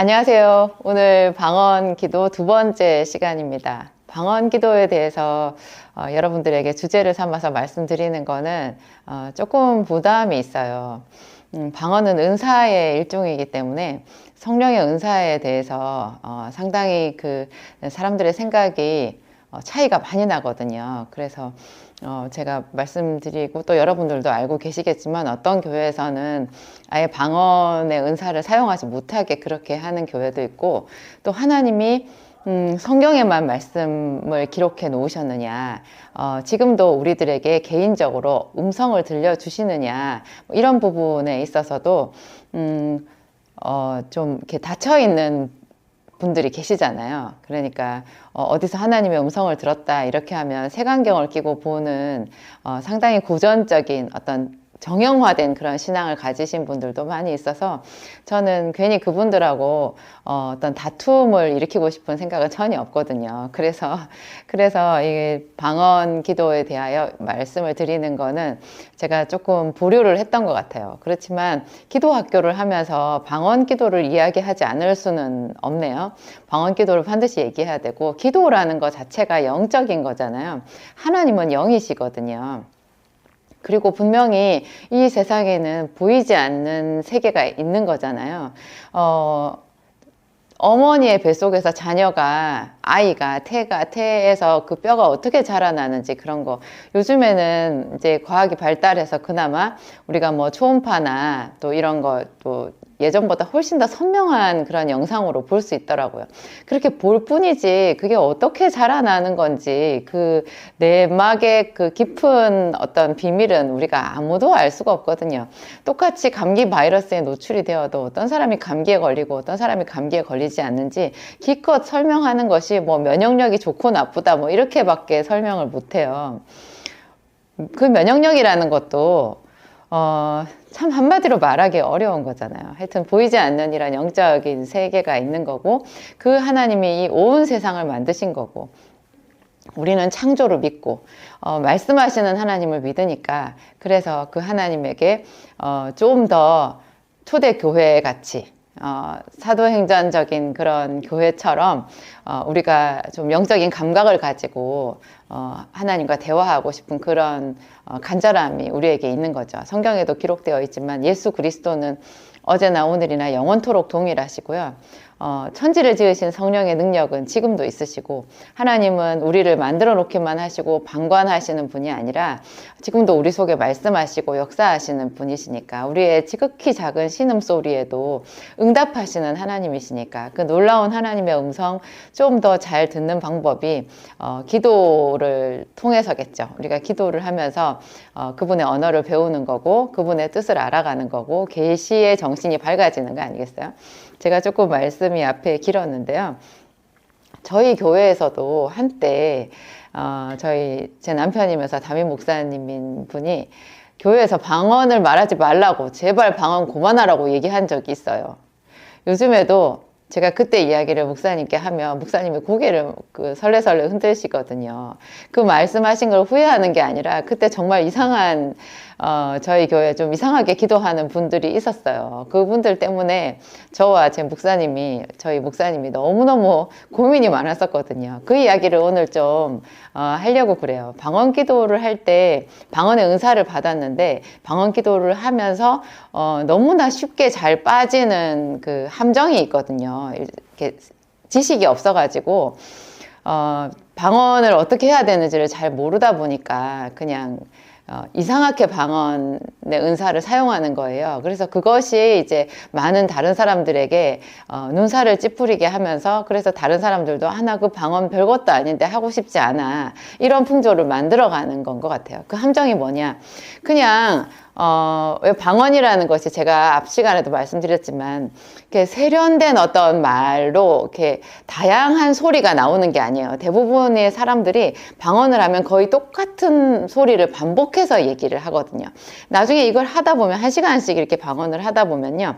안녕하세요. 오늘 방언 기도 두 번째 시간입니다. 방언 기도에 대해서 여러분들에게 주제를 삼아서 말씀드리는 거는 조금 부담이 있어요. 방언은 은사의 일종이기 때문에 성령의 은사에 대해서 상당히 그 사람들의 생각이 차이가 많이 나거든요. 그래서 제가 말씀드리고 또 여러분들도 알고 계시겠지만 어떤 교회에서는 아예 방언의 은사를 사용하지 못하게 그렇게 하는 교회도 있고, 또 하나님이 성경에만 말씀을 기록해 놓으셨느냐, 지금도 우리들에게 개인적으로 음성을 들려주시느냐, 뭐 이런 부분에 있어서도 좀 이렇게 닫혀있는 분들이 계시잖아요. 그러니까 어디서 하나님의 음성을 들었다 이렇게 하면 색안경을 끼고 보는 상당히 고전적인 어떤 정형화된 그런 신앙을 가지신 분들도 많이 있어서 저는 괜히 그분들하고 어떤 다툼을 일으키고 싶은 생각은 전혀 없거든요. 그래서 이 방언 기도에 대하여 말씀을 드리는 거는 제가 조금 보류를 했던 것 같아요. 그렇지만 기도 학교를 하면서 방언 기도를 이야기하지 않을 수는 없네요. 방언 기도를 반드시 얘기해야 되고, 기도라는 것 자체가 영적인 거잖아요. 하나님은 영이시거든요. 그리고 분명히 이 세상에는 보이지 않는 세계가 있는 거잖아요. 어머니의 뱃속에서 아이가 태에서 그 뼈가 어떻게 자라나는지 그런 거, 요즘에는 이제 과학이 발달해서 그나마 우리가 뭐 초음파나 또 이런 거 또 예전보다 훨씬 더 선명한 그런 영상으로 볼 수 있더라고요. 그렇게 볼 뿐이지 그게 어떻게 자라나는 건지 그 내막의 그 깊은 어떤 비밀은 우리가 아무도 알 수가 없거든요. 똑같이 감기 바이러스에 노출이 되어도 어떤 사람이 감기에 걸리고 어떤 사람이 감기에 걸리지 않는지 기껏 설명하는 것이 뭐 면역력이 좋고 나쁘다 뭐 이렇게밖에 설명을 못해요. 그 면역력이라는 것도 참 한마디로 말하기 어려운 거잖아요. 하여튼 보이지 않는 이런 영적인 세계가 있는 거고, 그 하나님이 이 온 세상을 만드신 거고, 우리는 창조를 믿고 말씀하시는 하나님을 믿으니까, 그래서 그 하나님에게 좀 더 초대교회 같이 사도행전적인 그런 교회처럼 우리가 좀 영적인 감각을 가지고 하나님과 대화하고 싶은 그런 간절함이 우리에게 있는 거죠. 성경에도 기록되어 있지만 예수 그리스도는 어제나 오늘이나 영원토록 동일하시고요. 천지를 지으신 성령의 능력은 지금도 있으시고, 하나님은 우리를 만들어 놓기만 하시고 방관하시는 분이 아니라 지금도 우리 속에 말씀하시고 역사하시는 분이시니까, 우리의 지극히 작은 신음소리에도 응답하시는 하나님이시니까, 그 놀라운 하나님의 음성 좀 더 잘 듣는 방법이 기도를 통해서겠죠. 우리가 기도를 하면서 그분의 언어를 배우는 거고, 그분의 뜻을 알아가는 거고, 계시의 정신이 밝아지는 거 아니겠어요? 제가 조금 말씀이 앞에 길었는데요. 저희 교회에서도 한때 제 남편이면서 담임 목사님인 분이 교회에서 방언을 말하지 말라고, 제발 방언 그만하라고 얘기한 적이 있어요. 요즘에도 제가 그때 이야기를 목사님께 하면 목사님이 고개를 설레설레 흔드시거든요. 그 말씀하신 걸 후회하는 게 아니라 그때 정말 이상한 저희 교회에 좀 이상하게 기도하는 분들이 있었어요. 그분들 때문에 저와 저희 목사님이 너무너무 고민이 많았었거든요. 그 이야기를 오늘 좀 하려고 그래요. 방언 기도를 할 때 방언의 은사를 받았는데, 방언 기도를 하면서 너무나 쉽게 잘 빠지는 그 함정이 있거든요. 이렇게 지식이 없어가지고 방언을 어떻게 해야 되는지를 잘 모르다 보니까 그냥 이상하게 방언의 은사를 사용하는 거예요. 그래서 그것이 이제 많은 다른 사람들에게 눈살을 찌푸리게 하면서, 그래서 다른 사람들도 나 그 방언 별것도 아닌데 하고 싶지 않아, 이런 풍조를 만들어가는 건 것 같아요. 그 함정이 뭐냐, 그냥 왜 방언이라는 것이 제가 앞 시간에도 말씀드렸지만 이렇게 세련된 어떤 말로 이렇게 다양한 소리가 나오는 게 아니에요. 대부분의 사람들이 방언을 하면 거의 똑같은 소리를 반복해서 얘기를 하거든요. 나중에 이걸 하다 보면 1시간씩 이렇게 방언을 하다 보면요,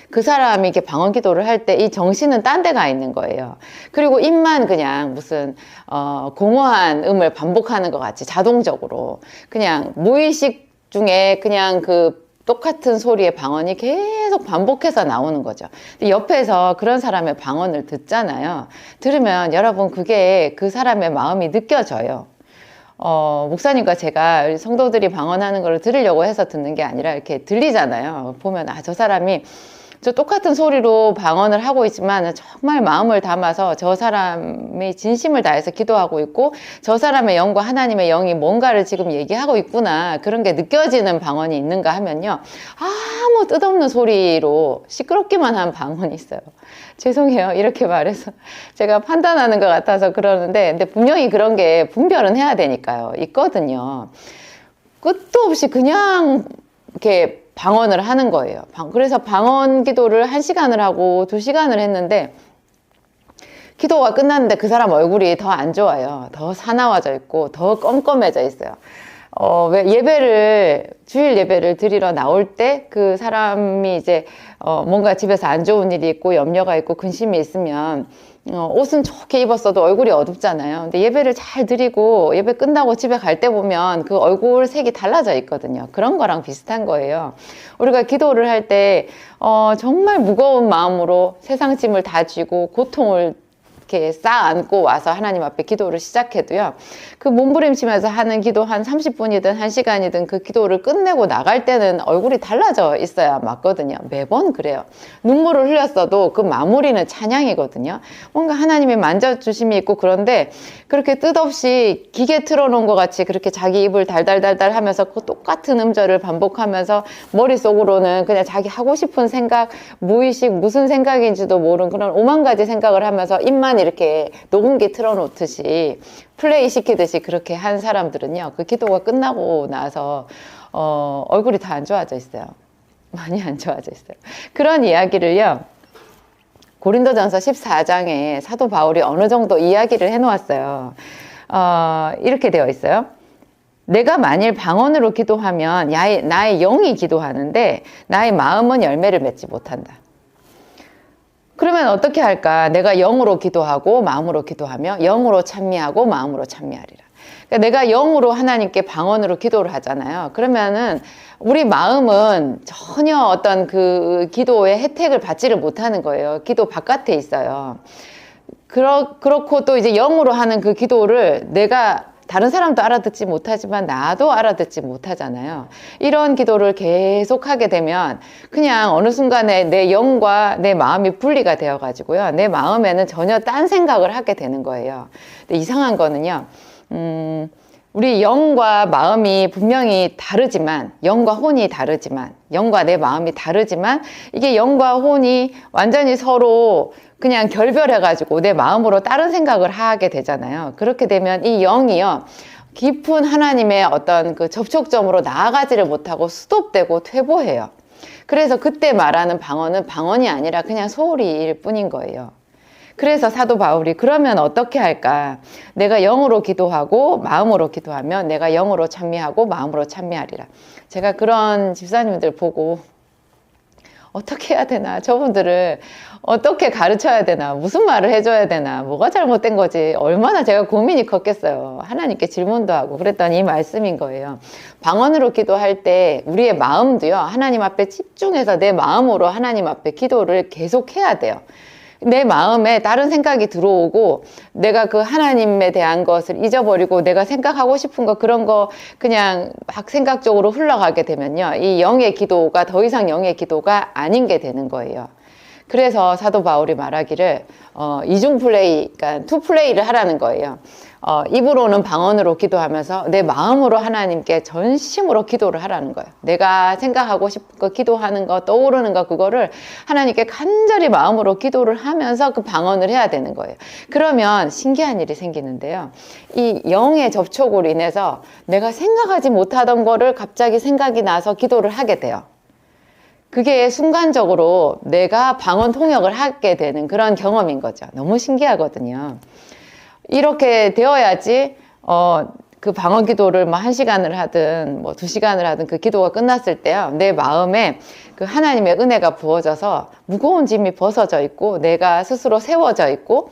그 사람이 이렇게 방언 기도를 할 때 이 정신은 딴 데 가 있는 거예요. 그리고 입만 그냥 무슨 공허한 음을 반복하는 것 같이 자동적으로 그냥 무의식 중에 그냥 그 똑같은 소리의 방언이 계속 반복해서 나오는 거죠. 근데 옆에서 그런 사람의 방언을 듣잖아요. 들으면 여러분 그게 그 사람의 마음이 느껴져요. 목사님과 제가 성도들이 방언하는 걸 들으려고 해서 듣는 게 아니라 이렇게 들리잖아요. 보면 저 사람이 저 똑같은 소리로 방언을 하고 있지만 정말 마음을 담아서 저 사람이 진심을 다해서 기도하고 있고 저 사람의 영과 하나님의 영이 뭔가를 지금 얘기하고 있구나, 그런 게 느껴지는 방언이 있는가 하면요, 아무 뜻없는 소리로 시끄럽기만 한 방언이 있어요. 죄송해요, 이렇게 말해서 제가 판단하는 것 같아서 그러는데, 근데 분명히 그런 게 분별은 해야 되니까요. 있거든요. 끝도 없이 그냥 이렇게 방언을 하는 거예요. 그래서 방언 기도를 1시간을 하고 2시간을 했는데, 기도가 끝났는데 그 사람 얼굴이 더 안 좋아요. 더 사나워져 있고 더 껌껌해져 있어요. 왜 주일 예배를 드리러 나올 때 그 사람이 이제 뭔가 집에서 안 좋은 일이 있고 염려가 있고 근심이 있으면 옷은 좋게 입었어도 얼굴이 어둡잖아요. 근데 예배를 잘 드리고 예배 끝나고 집에 갈 때 보면 그 얼굴 색이 달라져 있거든요. 그런 거랑 비슷한 거예요. 우리가 기도를 할 때 정말 무거운 마음으로 세상 짐을 다 쥐고 고통을 이렇게 쌓아안고 와서 하나님 앞에 기도를 시작해도요, 그 몸부림치면서 하는 기도 한 30분이든 1시간이든 그 기도를 끝내고 나갈 때는 얼굴이 달라져 있어야 맞거든요. 매번 그래요. 눈물을 흘렸어도 그 마무리는 찬양이거든요. 뭔가 하나님의 만져주심이 있고, 그런데 그렇게 뜻없이 기계 틀어놓은 것 같이 그렇게 자기 입을 달달달달 하면서 그 똑같은 음절을 반복하면서 머릿속으로는 그냥 자기 하고 싶은 생각, 무의식 무슨 생각인지도 모르는 그런 5만 가지 생각을 하면서 입만 이렇게 녹음기 틀어놓듯이 플레이 시키듯이 그렇게 한 사람들은요, 그 기도가 끝나고 나서 얼굴이 다 안 좋아져 있어요. 많이 안 좋아져 있어요. 그런 이야기를요, 고린도전서 14장에 사도 바울이 어느 정도 이야기를 해놓았어요. 이렇게 되어 있어요. 내가 만일 방언으로 기도하면 나의 영이 기도하는데 나의 마음은 열매를 맺지 못한다. 그러면 어떻게 할까? 내가 영으로 기도하고 마음으로 기도하며 영으로 찬미하고 마음으로 찬미하리라. 그러니까 내가 영으로 하나님께 방언으로 기도를 하잖아요. 그러면은 우리 마음은 전혀 어떤 그 기도의 혜택을 받지를 못하는 거예요. 기도 바깥에 있어요. 그렇고 또 이제 영으로 하는 그 기도를 내가 다른 사람도 알아듣지 못하지만 나도 알아듣지 못하잖아요. 이런 기도를 계속 하게 되면 그냥 어느 순간에 내 영과 내 마음이 분리가 되어 가지고요, 내 마음에는 전혀 딴 생각을 하게 되는 거예요. 근데 이상한 거는요, 우리 영과 마음이 분명히 다르지만, 영과 혼이 다르지만, 영과 내 마음이 다르지만, 이게 영과 혼이 완전히 서로 그냥 결별해가지고 내 마음으로 다른 생각을 하게 되잖아요. 그렇게 되면 이 영이요, 깊은 하나님의 어떤 그 접촉점으로 나아가지를 못하고 스톱되고 퇴보해요. 그래서 그때 말하는 방언은 방언이 아니라 그냥 소리일 뿐인 거예요. 그래서 사도 바울이 그러면 어떻게 할까? 내가 영으로 기도하고 마음으로 기도하면 내가 영으로 찬미하고 마음으로 찬미하리라. 제가 그런 집사님들 보고 어떻게 해야 되나, 저분들을 어떻게 가르쳐야 되나, 무슨 말을 해줘야 되나, 뭐가 잘못된 거지, 얼마나 제가 고민이 컸겠어요. 하나님께 질문도 하고 그랬더니 이 말씀인 거예요. 방언으로 기도할 때 우리의 마음도요, 하나님 앞에 집중해서 내 마음으로 하나님 앞에 기도를 계속 해야 돼요. 내 마음에 다른 생각이 들어오고 내가 그 하나님에 대한 것을 잊어버리고 내가 생각하고 싶은 거, 그런 거 그냥 막 생각적으로 흘러가게 되면요, 이 영의 기도가 더 이상 영의 기도가 아닌 게 되는 거예요. 그래서 사도 바울이 말하기를 이중 플레이, 그러니까 투 플레이를 하라는 거예요. 입으로는 방언으로 기도하면서 내 마음으로 하나님께 전심으로 기도를 하라는 거예요. 내가 생각하고 싶은 거, 기도하는 거, 떠오르는 거, 그거를 하나님께 간절히 마음으로 기도를 하면서 그 방언을 해야 되는 거예요. 그러면 신기한 일이 생기는데요, 이 영의 접촉으로 인해서 내가 생각하지 못하던 거를 갑자기 생각이 나서 기도를 하게 돼요. 그게 순간적으로 내가 방언 통역을 하게 되는 그런 경험인 거죠. 너무 신기하거든요. 이렇게 되어야지 그 방언 기도를 뭐 1시간을 하든 뭐 2시간을 하든 그 기도가 끝났을 때요, 내 마음에 그 하나님의 은혜가 부어져서 무거운 짐이 벗어져 있고 내가 스스로 세워져 있고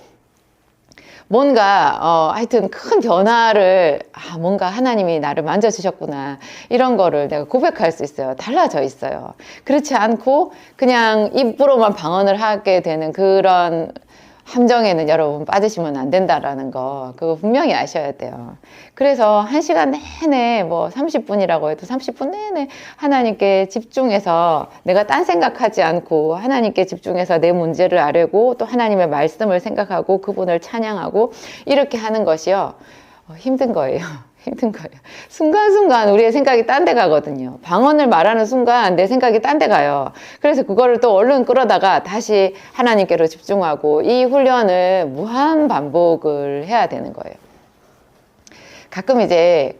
뭔가 하여튼 큰 변화를 뭔가 하나님이 나를 만져주셨구나 이런 거를 내가 고백할 수 있어요. 달라져 있어요. 그렇지 않고 그냥 입으로만 방언을 하게 되는 그런 함정에는 여러분 빠지시면 안 된다라는 거 그거 분명히 아셔야 돼요. 그래서 1시간 내내 뭐 30분이라고 해도 30분 내내 하나님께 집중해서 내가 딴 생각하지 않고 하나님께 집중해서 내 문제를 아뢰고 또 하나님의 말씀을 생각하고 그분을 찬양하고 이렇게 하는 것이요 힘든 거예요. 힘든 거예요. 순간순간 우리의 생각이 딴 데 가거든요. 방언을 말하는 순간 내 생각이 딴 데 가요. 그래서 그거를 또 얼른 끌어다가 다시 하나님께로 집중하고 이 훈련을 무한 반복을 해야 되는 거예요. 가끔 이제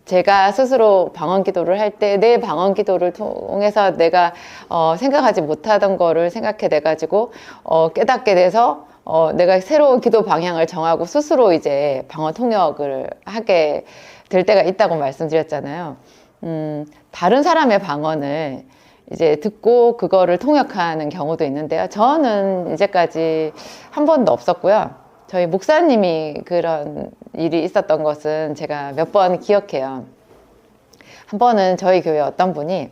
제가 스스로 방언 기도를 할 때 내 방언 기도를 통해서 내가 생각하지 못하던 거를 생각해 내 가지고 깨닫게 돼서 내가 새로운 기도 방향을 정하고 스스로 이제 방언 통역을 하게 될 때가 있다고 말씀드렸잖아요. 다른 사람의 방언을 이제 듣고 그거를 통역하는 경우도 있는데요. 저는 이제까지 한 번도 없었고요. 저희 목사님이 그런 일이 있었던 것은 제가 몇 번 기억해요. 한 번은 저희 교회 어떤 분이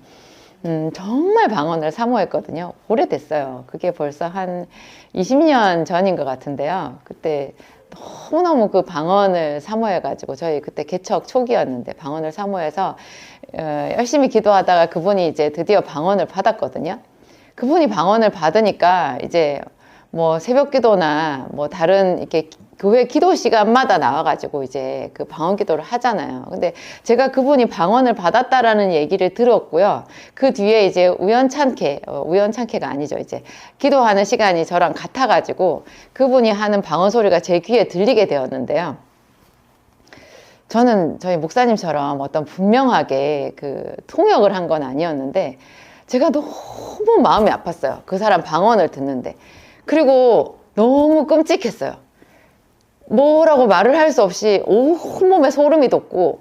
정말 방언을 사모했거든요. 오래됐어요. 그게 벌써 한 20년 전인 것 같은데요. 그때 너무너무 그 방언을 사모해가지고 저희 그때 개척 초기였는데 방언을 사모해서 열심히 기도하다가 그분이 이제 드디어 방언을 받았거든요. 그분이 방언을 받으니까 이제 뭐 새벽 기도나 뭐 다른 이렇게 교회 기도 시간마다 나와가지고 이제 그 방언 기도를 하잖아요. 근데 제가 그분이 방언을 받았다라는 얘기를 들었고요. 그 뒤에 이제 우연찮게가 아니죠. 이제 기도하는 시간이 저랑 같아가지고 그분이 하는 방언 소리가 제 귀에 들리게 되었는데요. 저는 저희 목사님처럼 어떤 분명하게 그 통역을 한 건 아니었는데 제가 너무 마음이 아팠어요. 그 사람 방언을 듣는데. 그리고 너무 끔찍했어요. 뭐라고 말을 할 수 없이 온몸에 소름이 돋고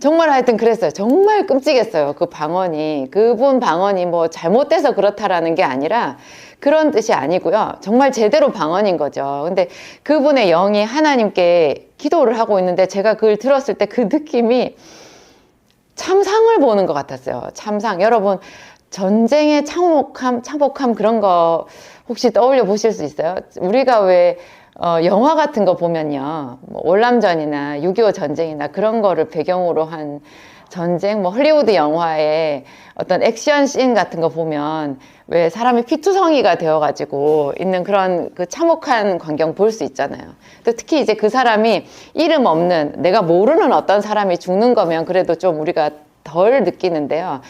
정말 하여튼 그랬어요. 정말 끔찍했어요. 그 방언이 그분 방언이 뭐 잘못돼서 그렇다라는 게 아니라 그런 뜻이 아니고요. 정말 제대로 방언인 거죠. 근데 그분의 영이 하나님께 기도를 하고 있는데 제가 그걸 들었을 때 그 느낌이 참상을 보는 것 같았어요. 참상. 여러분 전쟁의 참혹함 그런 거 혹시 떠올려 보실 수 있어요? 우리가 왜 영화 같은 거 보면요. 뭐 월남전이나 6.25 전쟁이나 그런 거를 배경으로 한 전쟁, 뭐 헐리우드 영화의 어떤 액션 씬 같은 거 보면 왜 사람이 피투성이가 되어가지고 있는 그런 그 참혹한 광경 볼 수 있잖아요. 또 특히 이제 그 사람이 이름 없는 내가 모르는 어떤 사람이 죽는 거면 그래도 좀 우리가 덜 느끼는데요.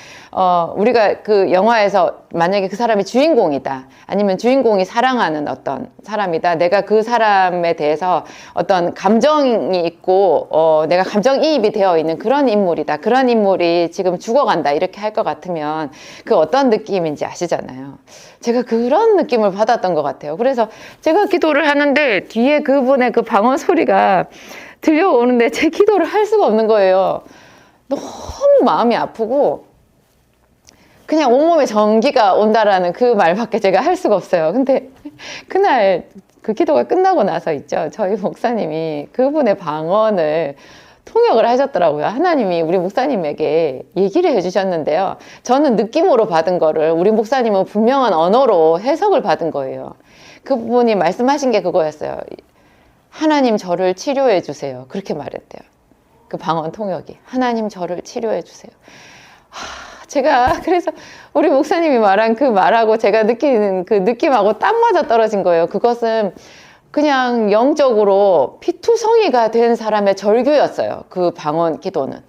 우리가 그 영화에서 만약에 그 사람이 주인공이다. 아니면 주인공이 사랑하는 어떤 사람이다. 내가 그 사람에 대해서 어떤 감정이 있고, 내가 감정이입이 되어 있는 그런 인물이다. 그런 인물이 지금 죽어간다. 이렇게 할 것 같으면 그 어떤 느낌인지 아시잖아요. 제가 그런 느낌을 받았던 것 같아요. 그래서 제가 기도를 하는데 뒤에 그분의 그 방언 소리가 들려오는데 제 기도를 할 수가 없는 거예요. 너무 마음이 아프고 그냥 온몸에 전기가 온다라는 그 말밖에 제가 할 수가 없어요. 근데 그날 그 기도가 끝나고 나서 있죠. 저희 목사님이 그분의 방언을 통역을 하셨더라고요. 하나님이 우리 목사님에게 얘기를 해주셨는데요. 저는 느낌으로 받은 거를 우리 목사님은 분명한 언어로 해석을 받은 거예요. 그분이 말씀하신 게 그거였어요. 하나님 저를 치료해 주세요. 그렇게 말했대요. 그 방언 통역이 하나님 저를 치료해 주세요. 제가 그래서 우리 목사님이 말한 그 말하고 제가 느끼는 그 느낌하고 딱 맞아 떨어진 거예요. 그것은 그냥 영적으로 피투성이가 된 사람의 절규였어요. 그 방언 기도는.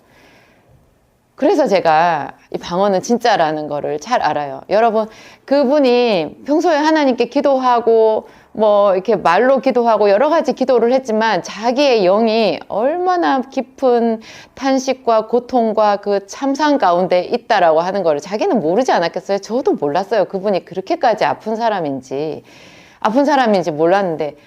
그래서 제가 이 방언은 진짜라는 거를 잘 알아요. 여러분 그분이 평소에 하나님께 기도하고 뭐 이렇게 말로 기도하고 여러 가지 기도를 했지만 자기의 영이 얼마나 깊은 탄식과 고통과 그 참상 가운데 있다라고 하는 거를 자기는 모르지 않았겠어요? 저도 몰랐어요. 그분이 그렇게까지 아픈 사람인지 몰랐는데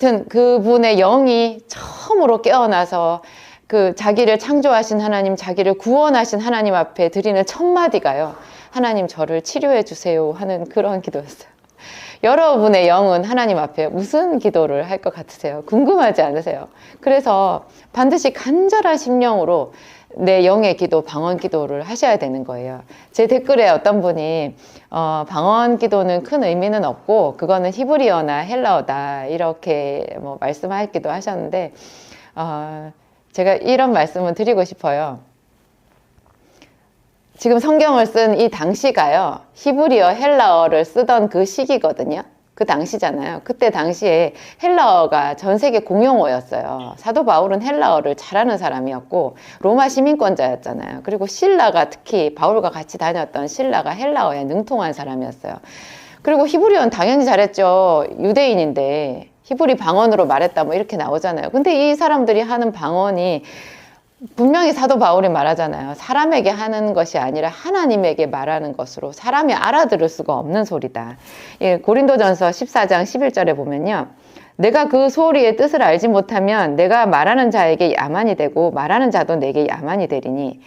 하여튼 그분의 영이 처음으로 깨어나서 그 자기를 창조하신 하나님, 자기를 구원하신 하나님 앞에 드리는 첫 마디가요. 하나님 저를 치료해 주세요 하는 그런 기도였어요. 여러분의 영은 하나님 앞에 무슨 기도를 할 것 같으세요? 궁금하지 않으세요? 그래서 반드시 간절한 심령으로 내 영의 기도, 방언 기도를 하셔야 되는 거예요. 제 댓글에 어떤 분이 방언 기도는 큰 의미는 없고 그거는 히브리어나 헬라어다 이렇게 뭐 말씀하기도 하셨는데 제가 이런 말씀을 드리고 싶어요. 지금 성경을 쓴 이 당시가요, 히브리어, 헬라어를 쓰던 그 시기거든요. 그 당시잖아요. 그때 당시에 헬라어가 전 세계 공용어였어요. 사도 바울은 헬라어를 잘하는 사람이었고 로마 시민권자였잖아요. 그리고 신라가, 특히 바울과 같이 다녔던 신라가 헬라어에 능통한 사람이었어요. 그리고 히브리어는 당연히 잘했죠. 유대인인데 히브리 방언으로 말했다 뭐 이렇게 나오잖아요. 근데 이 사람들이 하는 방언이 분명히 사도 바울이 말하잖아요. 사람에게 하는 것이 아니라 하나님에게 말하는 것으로 사람이 알아들을 수가 없는 소리다. 예, 고린도전서 14장 11절에 보면요. 내가 그 소리의 뜻을 알지 못하면 내가 말하는 자에게 야만이 되고 말하는 자도 내게 야만이 되리니.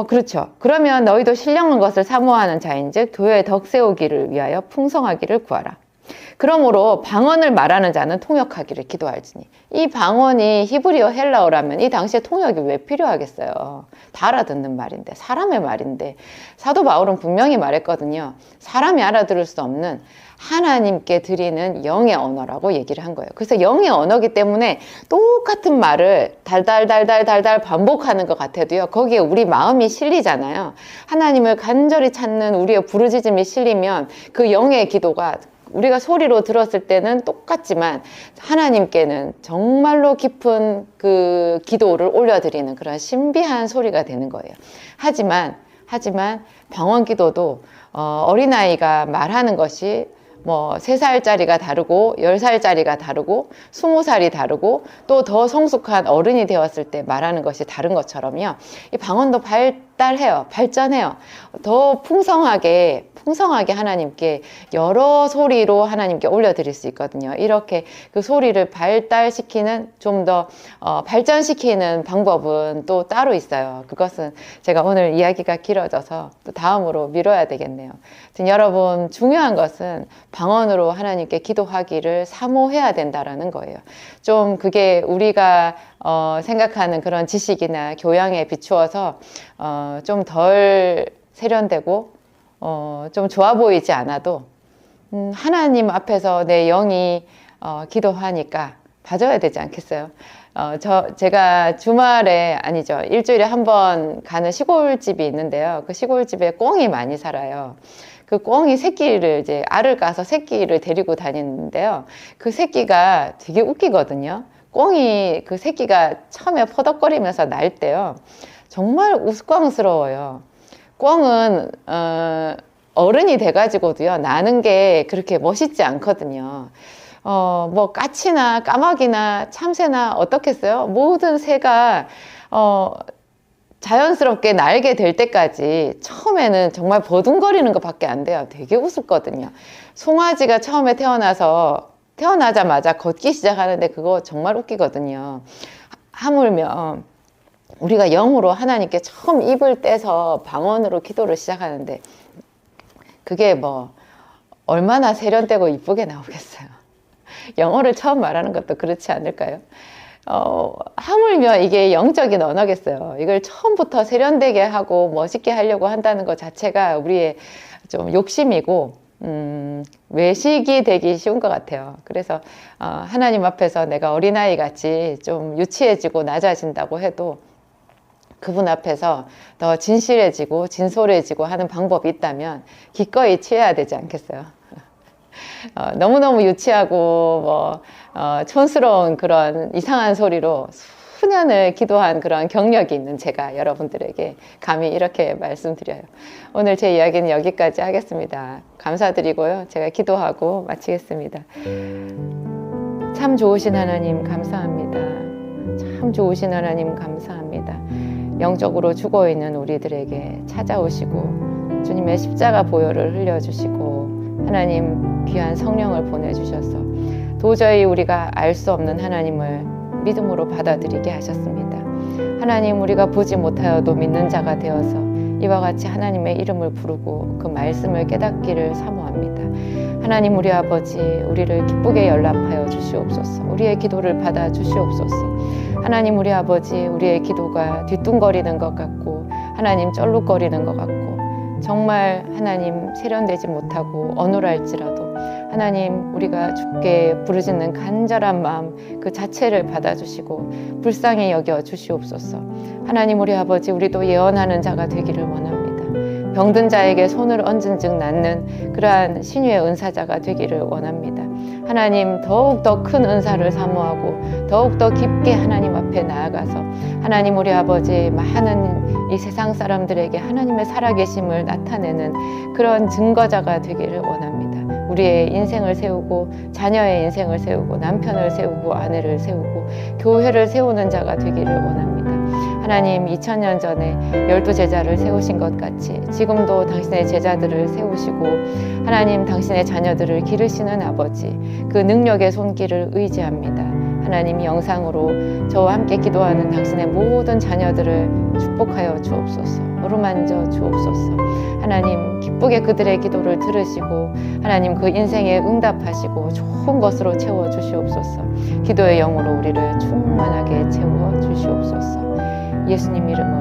그렇죠. 그러면 너희도 신령한 것을 사모하는 자인즉 교회에 덕 세우기를 위하여 풍성하기를 구하라. 그러므로 방언을 말하는 자는 통역하기를 기도할지니. 이 방언이 히브리어 헬라어라면 이 당시에 통역이 왜 필요하겠어요? 다 알아듣는 말인데, 사람의 말인데. 사도 바울은 분명히 말했거든요. 사람이 알아들을 수 없는 하나님께 드리는 영의 언어라고 얘기를 한 거예요. 그래서 영의 언어기 때문에 똑같은 말을 달달달달달달 반복하는 것 같아도요, 거기에 우리 마음이 실리잖아요. 하나님을 간절히 찾는 우리의 부르짖음이 실리면 그 영의 기도가 우리가 소리로 들었을 때는 똑같지만 하나님께는 정말로 깊은 그 기도를 올려드리는 그런 신비한 소리가 되는 거예요. 하지만 방언 기도도 어린아이가 말하는 것이 뭐 3살짜리가 다르고 10살짜리가 다르고 20살이 다르고 또 더 성숙한 어른이 되었을 때 말하는 것이 다른 것처럼요. 이 방언도 발전해요. 더 풍성하게 하나님께 여러 소리로 하나님께 올려드릴 수 있거든요. 이렇게 그 소리를 발달시키는, 좀 더 발전시키는 방법은 또 따로 있어요. 그것은 제가 오늘 이야기가 길어져서 또 다음으로 미뤄야 되겠네요. 여러분, 중요한 것은 방언으로 하나님께 기도하기를 사모해야 된다라는 거예요. 좀 그게 우리가 생각하는 그런 지식이나 교양에 비추어서 좀 덜 세련되고 좀 좋아 보이지 않아도 하나님 앞에서 내 영이 기도하니까 봐줘야 되지 않겠어요? 제가 주말에, 아니죠, 일주일에 한 번 가는 시골집이 있는데요. 그 시골집에 꿩이 많이 살아요. 그 꿩이 이제 알을 까서 새끼를 데리고 다니는데요. 그 새끼가 되게 웃기거든요. 꿩이 그 새끼가 처음에 퍼덕거리면서 날 때요, 정말 우스꽝스러워요. 꿩은 어른이 돼가지고도요, 나는 게 그렇게 멋있지 않거든요. 뭐 까치나 까마귀나 참새나 어떻겠어요? 모든 새가 자연스럽게 날게 될 때까지 처음에는 정말 버둥거리는 것밖에 안 돼요. 되게 우습거든요. 송아지가 처음에 태어나자마자 걷기 시작하는데 그거 정말 웃기거든요. 하물며 우리가 영으로 하나님께 처음 입을 떼서 방언으로 기도를 시작하는데 그게 뭐 얼마나 세련되고 이쁘게 나오겠어요. 영어를 처음 말하는 것도 그렇지 않을까요? 하물며 이게 영적인 언어겠어요. 이걸 처음부터 세련되게 하고 멋있게 하려고 한다는 것 자체가 우리의 좀 욕심이고 외식이 되기 쉬운 것 같아요. 그래서 하나님 앞에서 내가 어린아이 같이 좀 유치해지고 낮아진다고 해도 그분 앞에서 더 진실해지고 진솔해지고 하는 방법이 있다면 기꺼이 취해야 되지 않겠어요? 너무너무 유치하고 촌스러운 그런 이상한 소리로 수년을 기도한 그런 경력이 있는 제가 여러분들에게 감히 이렇게 말씀드려요. 오늘 제 이야기는 여기까지 하겠습니다. 감사드리고요. 제가 기도하고 마치겠습니다. 참 좋으신 하나님 감사합니다. 참 좋으신 하나님 감사합니다. 영적으로 죽어있는 우리들에게 찾아오시고 주님의 십자가 보혈을 흘려주시고 하나님 귀한 성령을 보내주셔서 도저히 우리가 알 수 없는 하나님을 믿음으로 받아들이게 하셨습니다. 하나님, 우리가 보지 못하여도 믿는 자가 되어서 이와 같이 하나님의 이름을 부르고 그 말씀을 깨닫기를 사모합니다. 기도합니다. 하나님 우리 아버지, 우리를 기쁘게 연락하여 주시옵소서. 우리의 기도를 받아 주시옵소서. 하나님 우리 아버지, 우리의 기도가 뒤뚱거리는 것 같고 하나님 쩔룩거리는 것 같고 정말 하나님 세련되지 못하고 어눌할지라도 하나님 우리가 주께 부르짖는 간절한 마음 그 자체를 받아주시고 불쌍히 여겨 주시옵소서. 하나님 우리 아버지, 우리도 예언하는 자가 되기를 원합니다. 병든 자에게 손을 얹은 즉 낫는 그러한 신유의 은사자가 되기를 원합니다. 하나님 더욱더 큰 은사를 사모하고 더욱더 깊게 하나님 앞에 나아가서 하나님 우리 아버지 많은 이 세상 사람들에게 하나님의 살아계심을 나타내는 그런 증거자가 되기를 원합니다. 우리의 인생을 세우고 자녀의 인생을 세우고 남편을 세우고 아내를 세우고 교회를 세우는 자가 되기를 원합니다. 하나님 2000년 전에 12제자를 세우신 것 같이 지금도 당신의 제자들을 세우시고 하나님 당신의 자녀들을 기르시는 아버지 그 능력의 손길을 의지합니다. 하나님 영상으로 저와 함께 기도하는 당신의 모든 자녀들을 축복하여 주옵소서. 어루만져 주옵소서. 하나님 기쁘게 그들의 기도를 들으시고 하나님 그 인생에 응답하시고 좋은 것으로 채워 주시옵소서. 기도의 영으로 우리를 충만하게 채워 주시옵소서. 예수님 이름으로